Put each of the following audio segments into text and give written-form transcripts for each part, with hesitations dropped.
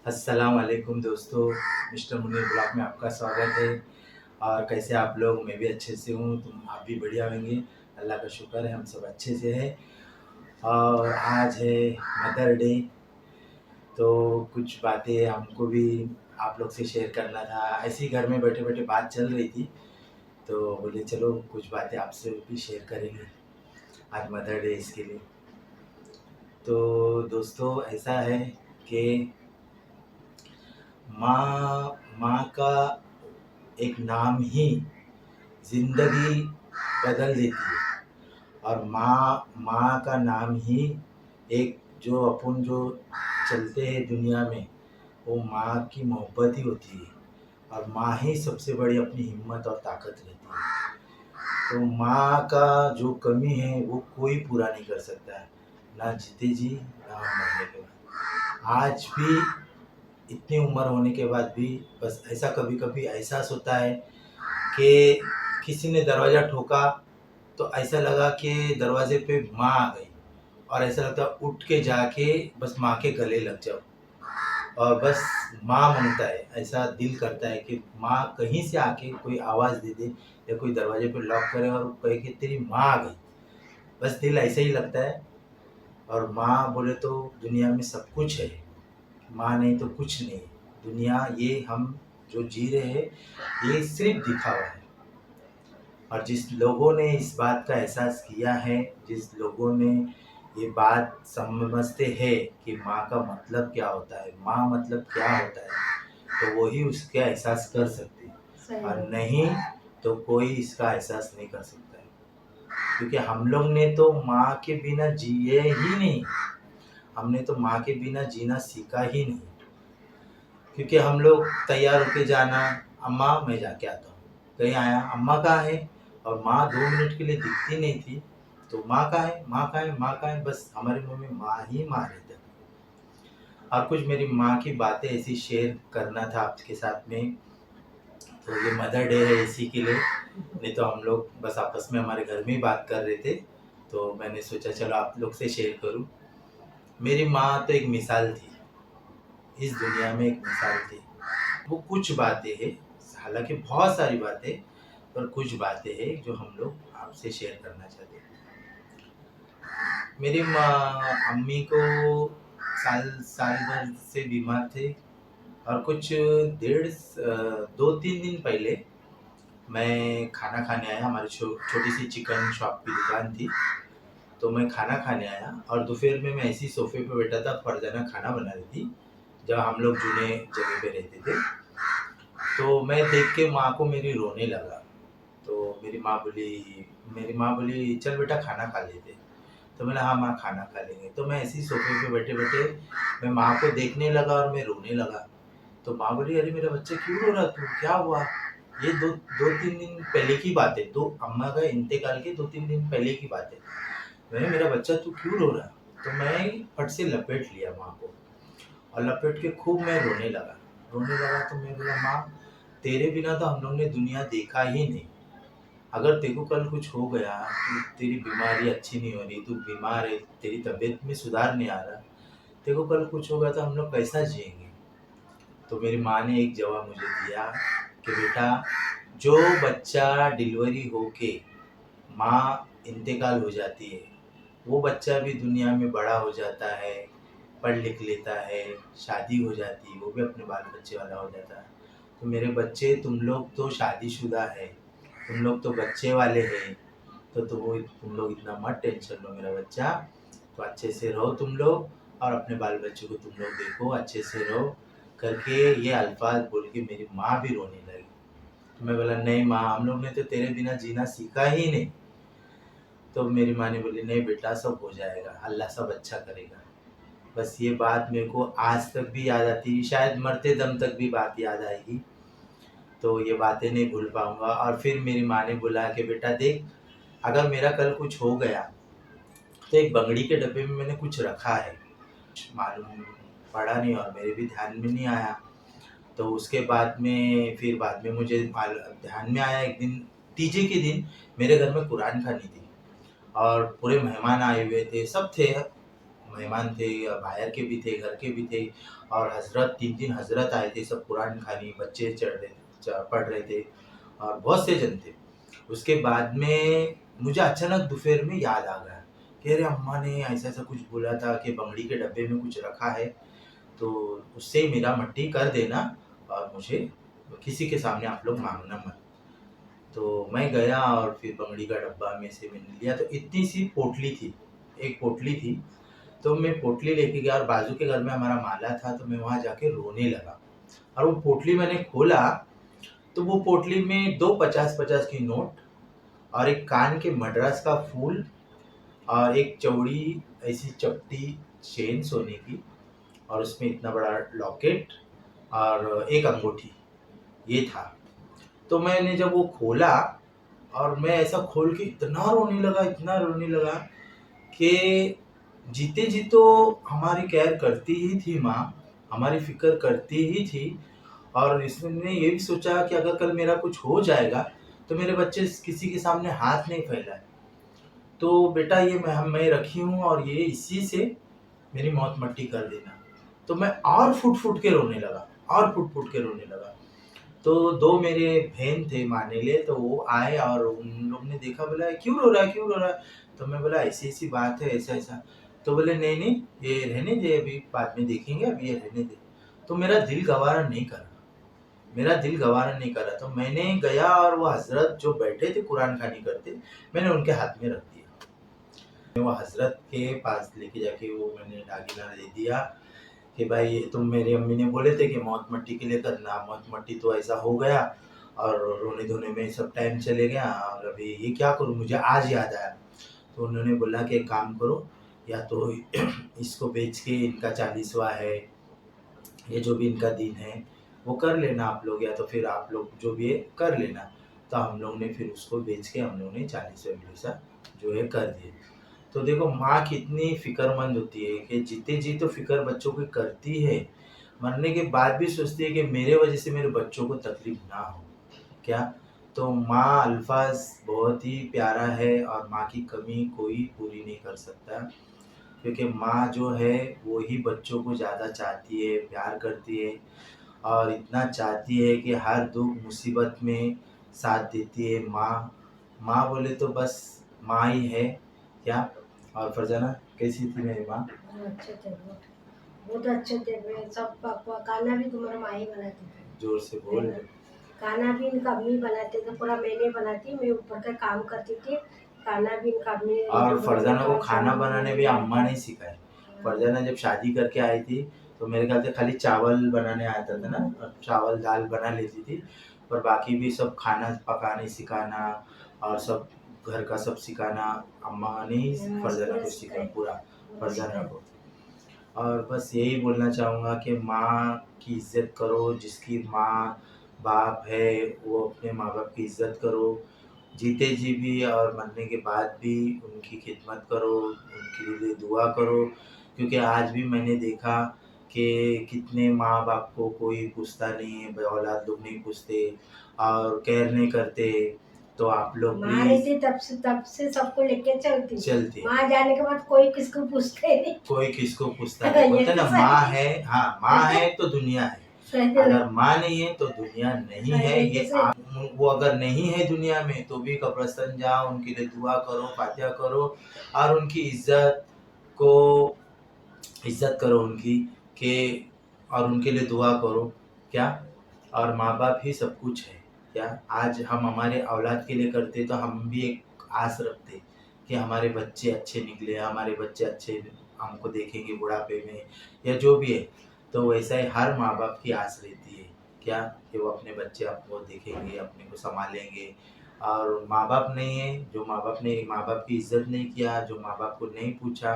अस्सलाम वालेकुम दोस्तों, मिस्टर मुनीर ब्लॉग में आपका स्वागत है। और कैसे आप लोग? मैं भी अच्छे से हूँ, तुम आप भी बढ़िया होंगे। अल्लाह का शुक्र है, हम सब अच्छे से हैं। और आज है मदर डे, तो कुछ बातें हमको भी आप लोग से शेयर करना था। ऐसे ही घर में बैठे बैठे बात चल रही थी, तो बोले चलो कुछ बातें आपसे भी शेयर करेंगे आज मदर डे इसके लिए। तो दोस्तों ऐसा है कि माँ माँ का एक नाम ही ज़िंदगी बदल देती है। और माँ माँ का नाम ही एक जो अपन जो चलते हैं दुनिया में, वो माँ की मोहब्बत ही होती है। और माँ ही सबसे बड़ी अपनी हिम्मत और ताकत रहती है। तो माँ का जो कमी है वो कोई पूरा नहीं कर सकता है, ना जीते जी ना मरने के बाद। आज भी इतनी उम्र होने के बाद भी बस ऐसा कभी कभी एहसास होता है कि किसी ने दरवाज़ा ठोका तो ऐसा लगा कि दरवाजे पे माँ आ गई। और ऐसा लगता है उठ के जाके बस माँ के गले लग जाओ और बस माँ मांगता है। ऐसा दिल करता है कि माँ कहीं से आके कोई आवाज़ दे दे या कोई दरवाजे पे लॉक करे और कहे कि तेरी माँ आ गई। बस दिल ऐसे ही लगता है। और माँ बोले तो दुनिया में सब कुछ है, माँ नहीं तो कुछ नहीं। दुनिया ये हम जो जी रहे हैं ये सिर्फ दिखावा है। और जिस लोगों ने इस बात का एहसास किया है, जिस लोगों ने ये बात समझते हैं कि माँ का मतलब क्या होता है, माँ मतलब क्या होता है, तो वही उसका एहसास कर सकते हैं। और नहीं तो कोई इसका एहसास नहीं कर सकता है। क्योंकि हम लोग ने तो माँ के बिना जिए ही नहीं, हमने तो माँ के बिना जीना सीखा ही नहीं। क्योंकि हम लोग तैयार होके जाना, अम्मा मैं जाके आता हूँ, कहीं आया अम्मा कहाँ है, और माँ 2 मिनट के लिए दिखती नहीं थी तो माँ कहाँ है, माँ कहाँ है, माँ कहाँ है, बस हमारे मुंह में माँ ही माँ रहती है। और कुछ मेरी माँ की बातें ऐसी शेयर करना था आपके साथ में। तो ये मदर डे है इसी के लिए, नहीं तो हम लोग बस आपस में हमारे घर में ही बात कर रहे थे, तो मैंने सोचा चलो आप लोग से शेयर करूँ। मेरी माँ तो एक मिसाल थी, इस दुनिया में एक मिसाल थी। वो कुछ बातें हैं, हालांकि बहुत सारी बातें, पर कुछ बातें हैं जो हम लोग आपसे शेयर करना चाहते हैं। मेरी माँ अम्मी को साल साल भर से बीमार थे। और कुछ 2-3 दिन पहले मैं खाना खाने आया। हमारी छोटी सी चिकन शॉप की दुकान थी, तो मैं खाना खाने आया और दोपहर में मैं ऐसी सोफे पे बैठा था, फरजाना खाना बना रही थी जब हम लोग जूने जगह पे रहते थे। तो मैं देख के माँ को मेरी रोने लगा। तो मेरी माँ बोली चल बेटा खाना खा लेते। तो मैंने हाँ माँ खाना खा लेंगे। तो मैं ऐसी सोफे पे बैठे बैठे मैं माँ को देखने लगा और मैं रोने लगा। तो माँ बोली अरे मेरा बच्चा क्यों रो रहा, तू क्या हुआ? ये दो 2-3 दिन पहले की बात है, तो अम्मा का इंतकाल के 2-3 दिन पहले की बात है। मैंने मेरा बच्चा तू क्यों रो रहा? तो मैं फट से लपेट लिया माँ को और लपेट के खूब मैं रोने लगा। तो मैं बोला माँ तेरे बिना तो हम लोग ने दुनिया देखा ही नहीं। अगर तेरे को कल कुछ हो गया, तो तेरी बीमारी अच्छी नहीं हो रही, तू बीमार है, तेरी तबीयत में सुधार नहीं आ रहा, तेरे को कल कुछ होगा तो हम लोग कैसा जिएंगे? तो मेरी माँ ने एक जवाब मुझे दिया कि बेटा जो बच्चा डिलीवरी होके माँ इंतकाल हो जाती है, वो बच्चा भी दुनिया में बड़ा हो जाता है, पढ़ लिख लेता है, शादी हो जाती है, वो भी अपने बाल बच्चे वाला हो जाता है। तो मेरे बच्चे तुम लोग तो शादीशुदा है, तुम लोग तो बच्चे वाले हैं, तो वो तुम लोग इतना मत टेंशन लो मेरा बच्चा। तो अच्छे से रहो तुम लोग और अपने बाल बच्चों को तुम लोग देखो, अच्छे से रहो करके ये अल्फाज बोल के मेरी माँ भी रोने लगी। तो मैं बोला नहीं माँ हम लोग ने तो तेरे बिना जीना सीखा ही नहीं। तो मेरी माँ ने बोली नहीं बेटा सब हो जाएगा, अल्लाह सब अच्छा करेगा। बस ये बात मेरे को आज तक भी याद आती है, शायद मरते दम तक भी बात याद आएगी। तो ये बातें नहीं भूल पाऊंगा। और फिर मेरी माँ ने बोला कि बेटा देख अगर मेरा कल कुछ हो गया तो एक बंगड़ी के डब्बे में मैंने कुछ रखा है। मालूम पड़ा नहीं और मेरे भी ध्यान में नहीं आया। तो उसके बाद में मुझे ध्यान में आया, एक दिन तीजे के दिन मेरे घर में कुरान खानी थी और पूरे मेहमान आए हुए थे, सब थे मेहमान थे, बाहर के भी थे, घर के भी थे, और हज़रत 3-3 हज़रत आए थे, सब कुरान खानी, बच्चे पढ़ रहे थे और बहुत से जन थे। उसके बाद में मुझे अचानक दोपहर में याद आ गया कि अरे अम्मा ने ऐसा-ऐसा कुछ बोला था कि बंगड़ी के डब्बे में कुछ रखा है, तो उससे मेरा मट्टी कर देना और मुझे किसी के सामने आप लोग माँगना मत। तो मैं गया और फिर बंगड़ी का डब्बा में से मैंने लिया, तो इतनी सी पोटली थी, एक पोटली थी, तो मैं पोटली लेके गया और बाजू के घर में हमारा माला था, तो मैं वहाँ जाके रोने लगा। और वो पोटली मैंने खोला, तो वो पोटली में 2 50-50 की नोट और एक कान के मद्रास का फूल और एक चौड़ी ऐसी चपटी चेन सोने की, और उसमें इतना बड़ा लॉकेट और एक अंगूठी, ये था। तो मैंने जब वो खोला और मैं ऐसा खोल के इतना रोने लगा कि जीते जी तो हमारी केयर करती ही थी माँ, हमारी फ़िक्र करती ही थी, और इसने ये भी सोचा कि अगर कल मेरा कुछ हो जाएगा, तो मेरे बच्चे किसी के सामने हाथ नहीं फैलाएँ। तो बेटा ये मैं रखी हूँ और ये इसी से मेरी मौत मट्टी कर देना। तो मैं और फुट-फुट के रोने लगा, और फुट-फुट के रोने लगा। तो 2 मेरे बहन थे मारने लिए, तो वो आए और उन लोग ने देखा, बोला क्यों रो रहा है, क्यों रो रहा है? तो मैं बोला ऐसी-ऐसी बात है, ऐसा-ऐसा। तो बोले नहीं-नहीं, ये रहने दे, अभी बाद में देखेंगे, अभी ये रहने दे। तो मेरा दिल गवारा नहीं करा, मेरा दिल गवारा नहीं करा, तो मैंने गया और वो हज़रत जो बैठे थे कुरान खानी करते, मैंने उनके हाथ में रख दिया। वो हज़रत के पास लेके जाके वो मैंने दागीना दे दिया कि भाई ये तुम, मेरी अम्मी ने बोले थे कि मौत मट्टी के लिए करना, मौत मट्टी तो ऐसा हो गया और रोने-धोने में सब टाइम चले गया, और अभी ये क्या करूँ, मुझे आज याद आया। तो उन्होंने बोला कि एक काम करो, या तो इसको बेच के, इनका 40वाँ है, ये जो भी इनका दिन है, वो कर लेना आप लोग, या तो फिर आप लोग जो भी है कर लेना। तो हम लोग ने फिर उसको बेच के हम लोग ने 40वाँ पैसा जो है कर दिए। तो देखो माँ कितनी फ़िक्रमंद होती है कि जीते जी तो फ़िक्र बच्चों की करती है, मरने के बाद भी सोचती है कि मेरे वजह से मेरे बच्चों को तकलीफ़ ना हो। क्या? तो माँ अल्फ़ाज़ बहुत ही प्यारा है और माँ की कमी कोई पूरी नहीं कर सकता, क्योंकि माँ जो है वो ही बच्चों को ज़्यादा चाहती है, प्यार करती है, और इतना चाहती है कि हर दुःख मुसीबत में साथ देती है माँ। माँ बोले तो बस माँ ही है। क्या? और फरजाना कैसी थी मेरी माँ? अच्छे थे बहुत, बहुत अच्छे थे। मैं सब खाना भी तुम्हारा माँ ही बनाती थी। जोर से बोल। खाना भी इनका अम्मी बनाते थे, पूरा मैं नहीं बनाती, मैं ऊपर का काम करती थी। खाना भी इनका अम्मी, और रोटी बनाने फरजाना को का खाना बनाने भी अम्मा ने सिखाया। फरजाना जब शादी करके आई थी, तो मेरे ख्याल से खाली चावल बनाने आता था ना, और चावल दाल बना लेती थी, पर बाकी भी सब खाना पकाने सिखाना और सब घर का सब सिखाना अम्मा ने ही फरजाना पूरा को सिखाया, सिखाए, पूरा पूरा फरजाना सिखाए। को। और बस यही बोलना चाहूँगा कि माँ की इज़्ज़त करो, जिसकी माँ बाप है वो अपने माँ बाप की इज़्ज़त करो, जीते जी भी और मरने के बाद भी उनकी खिदमत करो, उनके लिए दुआ करो, क्योंकि आज भी मैंने देखा कि कितने माँ बाप को कोई पूछता नहीं है, औलाद लोग नहीं पूछते और केयर नहीं करते। तो आप लोग माँ प्लीज़, रहती तब से सबको लेके चलती। चलते, माँ जाने के बाद कोई किसको पूछते नहीं। कोई किसको पूछता नहीं, ये बोलते तो ना माँ सही। है, हाँ माँ है तो दुनिया है, सही है। अगर माँ नहीं है तो दुनिया नहीं हाँ, है। ये तो ये सही। वो अगर नहीं है दुनिया में, तो भी कब्रिस्तान जाओ, उनके लिए दुआ करो, फातिहा करो, और उनकी को इज्जत करो उनकी, के और उनके लिए दुआ करो। क्या? और माँ बाप ही सब कुछ है। क्या? आज हम हमारे औलाद के लिए करते, तो हम भी एक आस रखते कि हमारे बच्चे अच्छे निकले, हमारे बच्चे अच्छे हमको देखेंगे बुढ़ापे में, या जो भी है। तो वैसा ही हर माँ बाप की आस रहती है। क्या? कि वो अपने बच्चे आपको देखेंगे, अपने को संभालेंगे। और माँ बाप नहीं है, जो माँ बाप ने माँ बाप की इज्जत नहीं किया, जो माँ बाप को नहीं पूछा,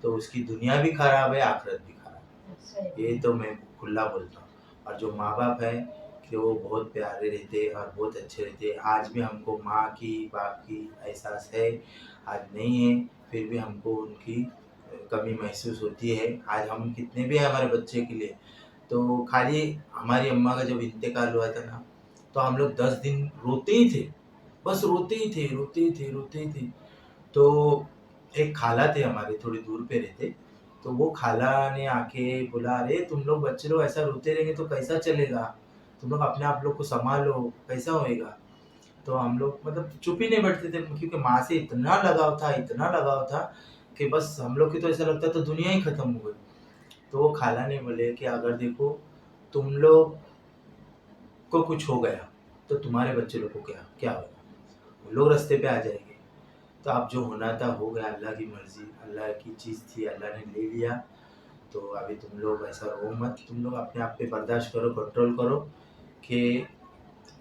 तो उसकी दुनिया भी खराब है, आखिरत भी खराब है। ये तो मैं खुला बोलता हूँ। और जो माँ बाप है कि वो बहुत प्यारे रहते और बहुत अच्छे रहते। आज भी हमको माँ की बाप की एहसास है, आज नहीं है, फिर भी हमको उनकी कमी महसूस होती है। आज हम कितने भी हैं हमारे बच्चे के लिए, तो खाली हमारी अम्मा का जब इंतकाल हुआ था ना, तो हम लोग 10 दिन रोते ही थे, बस रोते ही थे, रोते ही थे, रोते ही थे। तो एक खाला थे हमारे, थोड़ी दूर पे रहते, तो वो खाला ने आके बोला, अरे तुम लोग बच्चे लोग ऐसा रोते रहेंगे तो कैसा चलेगा, तुम लोग अपने आप लोग को संभालो, कैसा होएगा। तो हम लोग मतलब चुप ही नहीं बैठते थे, क्योंकि माँ से इतना लगाव था, इतना लगाव था कि बस हम लोग की तो ऐसा लगता तो दुनिया ही खत्म हो गई। तो वो खाला ने बोले कि अगर देखो तुम लोग को कुछ हो गया तो तुम्हारे बच्चे लोग को क्या क्या होगा, वो लोग रास्ते पे आ जाएंगे। तो अब जो होना था हो गया, अल्लाह की मर्जी, अल्लाह की चीज़ थी, अल्लाह ने ले लिया। तो अभी तुम लोग ऐसा रो मत, तुम लोग अपने आप पे बर्दाश्त करो, कंट्रोल करो कि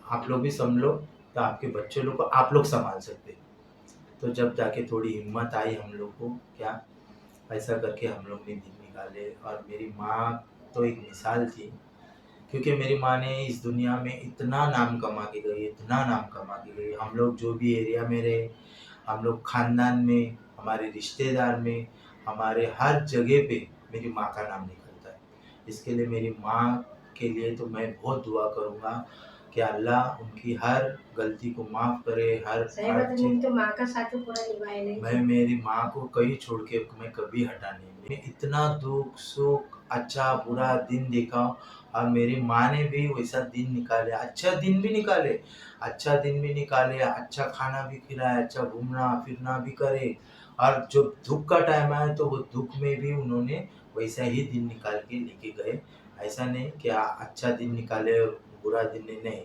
आप लोग भी संभलो, तो आपके बच्चे लोग को आप लोग संभाल सकते। तो जब जाके थोड़ी हिम्मत आई हम लोग को, क्या ऐसा करके हम लोग ने दिन निकाले। और मेरी माँ तो एक मिसाल थी, क्योंकि मेरी माँ ने इस दुनिया में इतना नाम कमा के गई, इतना नाम कमा के गई। हम लोग जो भी एरिया में रहे, हम लोग खानदान में, हमारे रिश्तेदार में, हमारे हर जगह पे मेरी माँ का नाम निकलता है। इसके लिए मेरी माँ के लिए तो मैं बहुत दुआ करूँगा कि अल्लाह उनकी हर गलती को माफ़ करे, हर सही हर बात है, चीज़। नहीं तो माँ का साथ तो पूरा निभाए नहीं मैं जी। मेरी माँ को कहीं छोड़ के मैं कभी हटा नहीं, मैं इतना दुख सुख अच्छा बुरा दिन देखा हूँ। और मेरी माँ ने भी वैसा दिन निकाले, अच्छा दिन भी निकाले, अच्छा दिन भी निकाले, अच्छा खाना भी खिलाया, अच्छा घूमना फिरना भी करे। और जब दुख का टाइम आया तो वो दुख में भी उन्होंने वैसा ही दिन निकाल के लेके गए। ऐसा नहीं कि अच्छा दिन निकाले और बुरा दिन नहीं,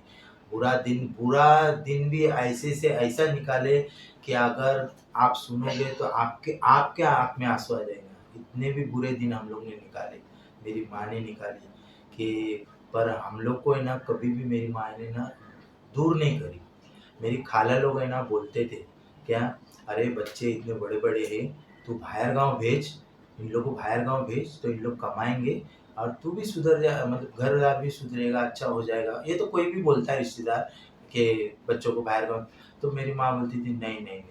बुरा दिन भी ऐसे से ऐसा निकाले कि अगर आप सुनोगे तो आपके आपके आँख में आँसू आ जाएगा। इतने भी बुरे दिन हम लोग ने निकाले, मेरी माँ ने निकाली कि पर हम लोग को है ना कभी भी मेरी माँ ने ना दूर नहीं करी। मेरी खाला लोग है ना बोलते थे, क्या अरे बच्चे इतने बड़े-बड़े हैं, तू बाहर गाँव भेज, इन लोग को बाहर गाँव भेज तो इन लोग कमाएँगे और तू भी सुधर जा, मतलब घर-द्वार भी सुधरेगा, अच्छा हो जाएगा। ये तो कोई भी बोलता है रिश्तेदार कि बच्चों को बाहर गाँव। तो मेरी माँ बोलती थी नहीं, नहीं, नहीं,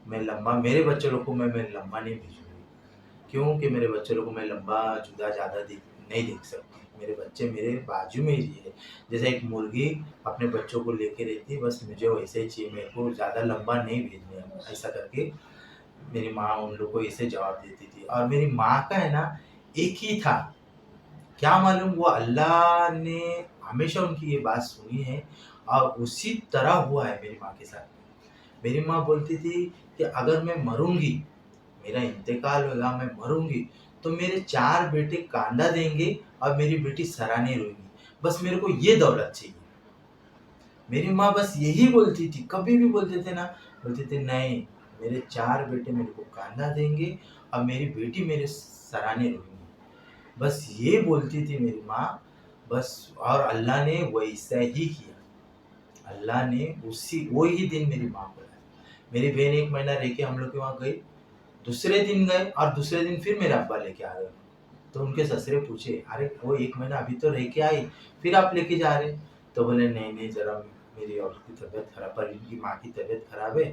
मैं लंबा मेरे बच्चे लोग को मैं लंबा नहीं भेजूँगी। क्यों कि मेरे बच्चे लोग को मैं लंबा जुदा ज़्यादा नहीं देख सकती। मेरे बच्चे मेरे बाजू में ही है। जैसे एक मुर्गी अपने बच्चों को लेके रहती है, बस मुझे वैसे ही चाहिए, मेरे को ज़्यादा लंबा नहीं भेजने हैं। ऐसा करके मेरी माँ उन लोग को ऐसे जवाब देती थी। और मेरी माँ का है ना एक ही था, क्या मालूम वो अल्लाह ने हमेशा उनकी ये बात सुनी है और उसी तरह हुआ है मेरी माँ के साथ। मेरी माँ बोलती थी कि अगर मैं मरूँगी, मेरा इंतकाल होगा, मैं मरूँगी, तो मेरे 4 बेटे कांदा देंगे और मेरी बेटी सराहने रोएगी। बस मेरे को ये दौलत चाहिए। मेरी माँ बस यही बोलती थी, कभी भी बोलते थे ना, बोलते थे नहीं, मेरे 4 बेटे मेरे को कांदा देंगे और मेरी बेटी मेरे सराहने रोएगी। बस ये बोलती थी मेरी माँ, बस। और अल्लाह ने वैसा ही किया। अल्लाह ने उसी वो ही दिन मेरी माँ को लाया। मेरी बहन 1 महीना रह के हम लोग के वहाँ गई। दूसरे दिन गए और दूसरे दिन फिर मेरे अब्बा लेके आ गए। तो उनके ससुरे पूछे, अरे वो 1 महीना अभी तो रह के आई, फिर आप लेके जा रहे? तो बोले नहीं, नहीं ज़रा मेरी औरत की तबीयत खराब, पर इनकी माँ की तबीयत खराब है,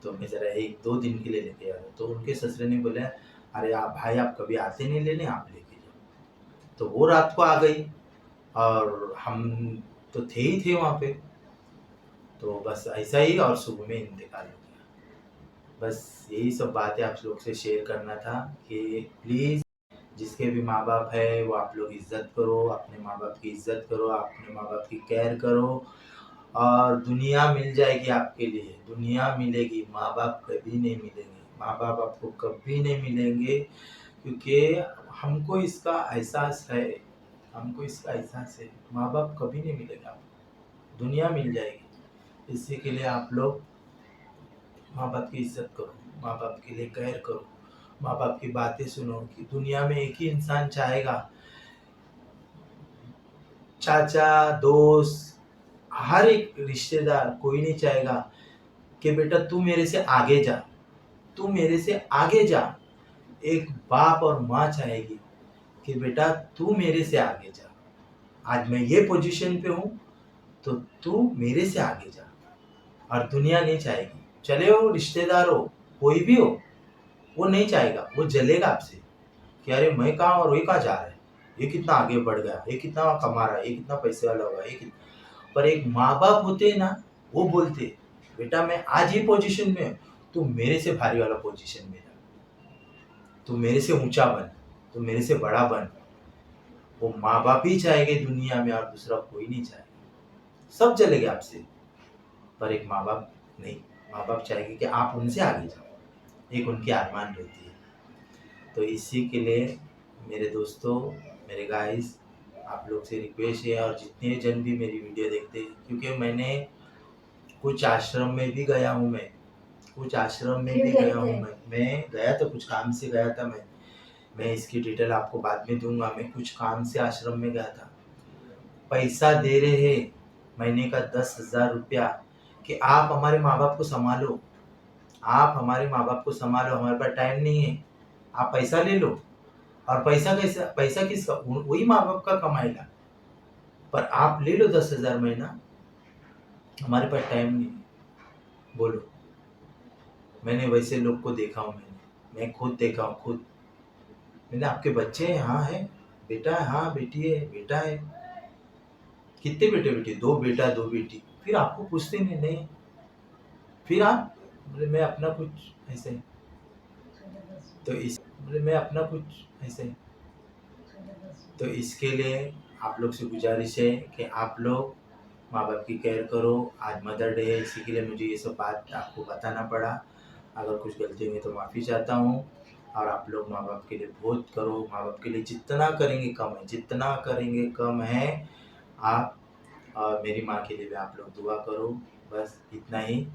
तो मैं ज़रा 1-2 दिन के लिए लेके आ रहा हूँ। तो उनके ससुरे ने बोला, अरे आप भाई आप कभी आते नहीं लेने, आप लेके जाओ। तो वो रात को आ गई और हम तो थे ही थे वहाँ पे। तो बस ऐसा ही और सुबह में इंतकाल हो गया। बस यही सब बातें आप लोग से शेयर करना था कि प्लीज़ जिसके भी माँ-बाप है वो आप लोग इज़्ज़त करो, अपने माँ-बाप की इज़्ज़त करो, अपने माँ-बाप की केयर करो। और दुनिया मिल जाएगी आपके लिए, दुनिया मिलेगी, माँ-बाप कभी नहीं मिलेंगे। माँ-बाप आपको कभी नहीं मिलेंगे, क्योंकि हमको इसका एहसास है, हमको इसका एहसास है, माँ-बाप कभी नहीं मिलेगा आपको, दुनिया मिल जाएगी। इसी के लिए आप लोग माँ-बाप की इज़्ज़त करो, माँ-बाप के लिए केयर करो, माँ-बाप की बातें सुनो कि दुनिया में एक ही इंसान चाहेगा, चाचा, दोस्त, हर एक रिश्तेदार कोई नहीं चाहेगा कि बेटा तू मेरे से आगे जा, तू मेरे से आगे जा। एक बाप और माँ चाहेगी कि बेटा तू मेरे से आगे जा। आज मैं ये पोजीशन पे हूँ, तो तू मेरे से आगे जा। और दुनिया नहीं चाहेगी, चले हो रिश्तेदार हो, कोई भी हो, वो नहीं चाहेगा, वो जलेगा आपसे कि अरे मैं कहाँ और ये कहाँ जा रहा है, ये कितना आगे बढ़ गया, ये कितना कमा रहा है, ये कितना पैसे वाला होगा, ये कितना। पर एक माँ बाप होते हैं ना, वो बोलते बेटा मैं आज ये पोजीशन में हूँ, तू मेरे से भारी वाला पोजीशन में जा, तू मेरे से ऊंचा बन। तो मेरे से बड़ा बन। वो माँ बाप ही चाहेंगे दुनिया में और दूसरा कोई नहीं चाहेगा। सब चलेंगे आपसे, पर एक माँ बाप नहीं। माँ बाप चाहेंगे कि आप उनसे आगे जाओ, एक उनकी अरमान रहती है। तो इसी के लिए मेरे दोस्तों, मेरे गाइस, आप लोग से रिक्वेस्ट है, और जितने जन भी मेरी वीडियो देखते हैं, क्योंकि मैंने कुछ आश्रम में भी गया हूँ, कुछ आश्रम में क्यों भी गए गया हूँ। थे? मैं गया था, कुछ काम से गया था। मैं इसकी डिटेल आपको बाद में दूंगा। मैं कुछ काम से आश्रम में गया था। पैसा दे रहे हैं महीने का 10,000 रुपया कि आप हमारे माँ बाप को संभालो, आप हमारे माँ बाप को संभालो, हमारे पास टाइम नहीं है, आप पैसा ले लो। और पैसा कैसा, पैसा किसका, वही माँ बाप का कमाएगा, पर आप ले लो 10,000 महीना, हमारे पास टाइम नहीं है। बोलो, मैंने वैसे लोग को देखा हूँ, मैं खुद देखा हूँ, खुद। मैंने आपके बच्चे हैं? हाँ है। बेटा है? हाँ बेटी है, बेटा है। कितने बेटे बेटी? 2 बेटा 2 बेटी। फिर आपको पूछते नहीं? नहीं। फिर आप बोले मैं अपना कुछ ऐसे, तो इस बोले मैं अपना कुछ ऐसे। तो इसके लिए आप लोग से गुजारिश है कि आप लोग माँ बाप की केयर करो। आज मदर डे है, इसी के लिए मुझे ये सब बात आपको बताना पड़ा। अगर कुछ गलती हुई तो माफ़ी चाहता हूँ। और आप लोग माँ बाप के लिए बहुत करो, माँ बाप के लिए जितना करेंगे कम है, जितना करेंगे कम है। आप और मेरी माँ के लिए भी आप लोग दुआ करो। बस इतना ही।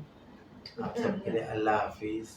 आप सबके लिए अल्लाह हाफिज़।